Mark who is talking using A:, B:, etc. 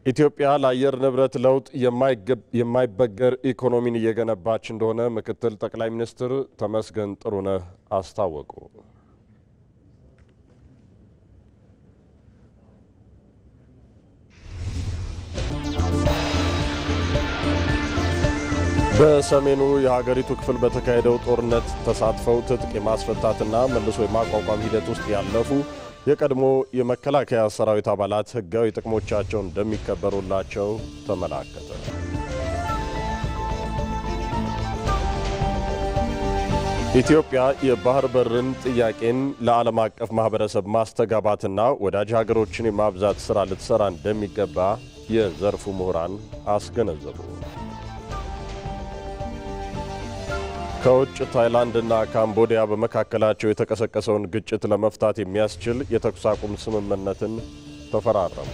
A: ኢትዮጵያ ለአየር ንብረት ለውጥ የማይበገር ኢኮኖሚን እየገነባች እንደሆነ ምክትል ጠቅላይ ሚኒስትር ተመስገን ጥሩነህ አስታወቁ። በሰሜኑ የሀገሪቱ ክፍል በተካሄደው ጦርነት ተሳትፈው ትጥቅ የማስፈታትና መልሶ የማቋቋም ሂደት ውስጥ ያለፉ የቀድሞ የመከላከያ ሰራዊት አባላት ሕጋዊ ጥቅሞቻቸው እንደሚከበሩላቸው ተመላከተ። ኢትዮጵያ የባህር በርን ጥያቄን ለዓለም አቀፍ ማህበረሰብ ማስተጋባትና ወዳጅ ሀገሮችን የማብዛት ሥራ ልትሰራ እንደሚገባ የዘርፉ ምሁራን አስገነዘቡ። ከውጭ ታይላንድና ካምቦዲያ በመካከላቸው የተቀሰቀሰውን ግጭት ለመፍታት የሚያስችል የተኩስ አቁም ስምምነትን ተፈራረሙ።